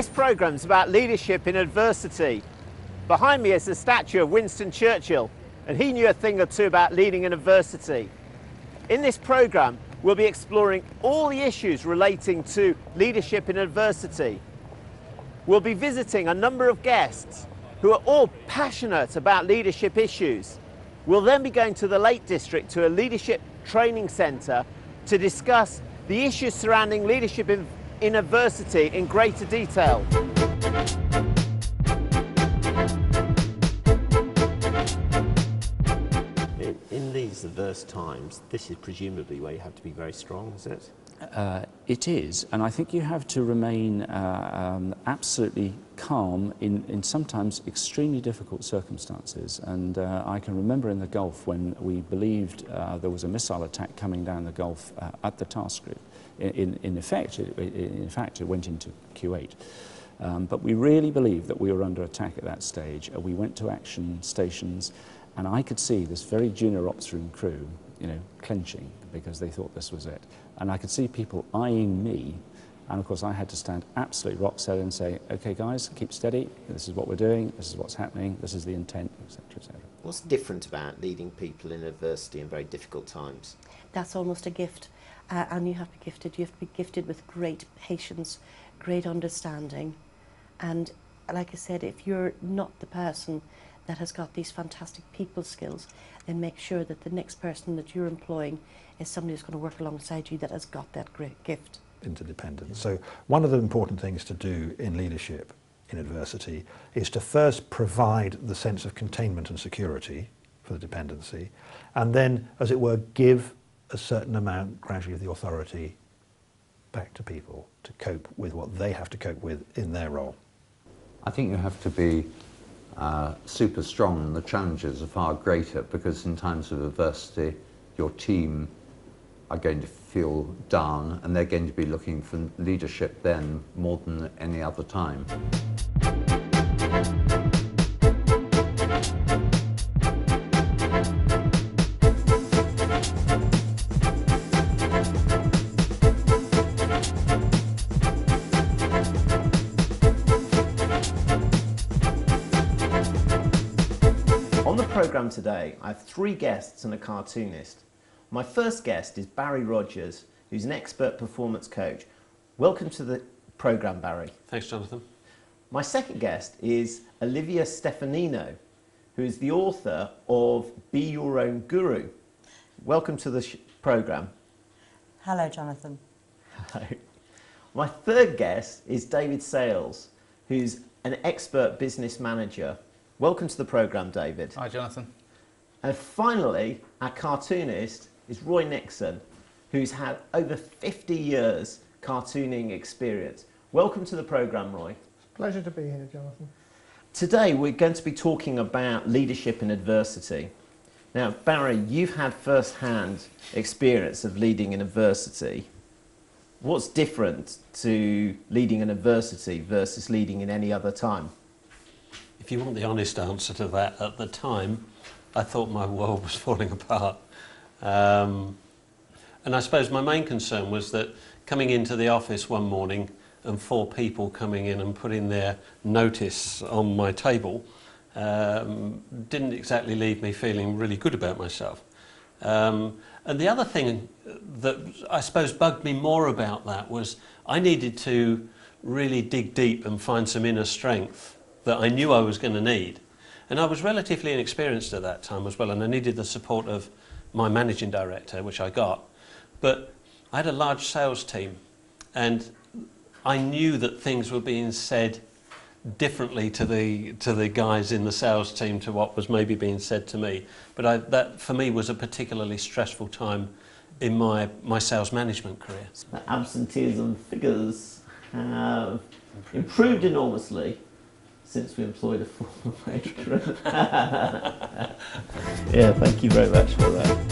This programme is about leadership in adversity. Behind me is the statue of Winston Churchill, and he knew a thing or two about leading in adversity. In this programme, we'll be exploring all the issues relating to leadership in adversity. We'll be visiting a number of guests who are all passionate about leadership issues. We'll then be going to the Lake District to a leadership training centre to discuss the issues surrounding leadership in adversity in greater detail. In these adverse times, this is presumably where you have to be very strong, is it? It is, and I think you have to remain absolutely calm in sometimes extremely difficult circumstances. And I can remember in the Gulf when we believed there was a missile attack coming down the Gulf at the task group. In fact, it went into Kuwait. But we really believed that we were under attack at that stage. We went to action stations, and I could see this very junior ops room crew, clenching because they thought this was it. And I could see people eyeing me, and of course I had to stand absolutely rock solid and say, okay guys, keep steady, this is what we're doing, this is what's happening, this is the intent, etc., etc. What's different about leading people in adversity in very difficult times? That's almost a gift, and you have to be gifted. You have to be gifted with great patience, great understanding, and like I said, if you're not the person that has got these fantastic people skills, then make sure that the next person that you're employing is somebody who's going to work alongside you that has got that great gift. Interdependence. So one of the important things to do in leadership in adversity is to first provide the sense of containment and security for the dependency, and then, as it were, give a certain amount gradually of the authority back to people to cope with what they have to cope with in their role. I think you have to be super strong, and the challenges are far greater because in times of adversity your team are going to feel down and they're going to be looking for leadership then more than any other time. On the programme today, I have 3 guests and a cartoonist. My first guest is Barry Rogers, who's an expert performance coach. Welcome to the programme, Barry. Thanks, Jonathan. My second guest is Olivia Stefanino, who is the author of Be Your Own Guru. Welcome to the programme. Hello, Jonathan. Hello. My third guest is David Sales, who's an expert business manager. Welcome to the programme, David. Hi, Jonathan. And finally, our cartoonist is Roy Nixon, who's had over 50 years cartooning experience. Welcome to the programme, Roy. Pleasure to be here, Jonathan. Today we're going to be talking about leadership in adversity. Now, Barry, you've had first-hand experience of leading in adversity. What's different to leading in adversity versus leading in any other time? If you want the honest answer to that, at the time, I thought my world was falling apart. And I suppose my main concern was that coming into the office one morning and 4 people coming in and putting their notice on my table didn't exactly leave me feeling really good about myself. And the other thing that I suppose bugged me more about that was I needed to really dig deep and find some inner strength that I knew I was going to need. And I was relatively inexperienced at that time as well, and I needed the support of my managing director, which I got. But I had a large sales team, and I knew that things were being said differently to the guys in the sales team to what was maybe being said to me. But that for me was a particularly stressful time in my sales management career. Absenteeism figures have improved enormously since we employed a former matron. Yeah, thank you very much for that.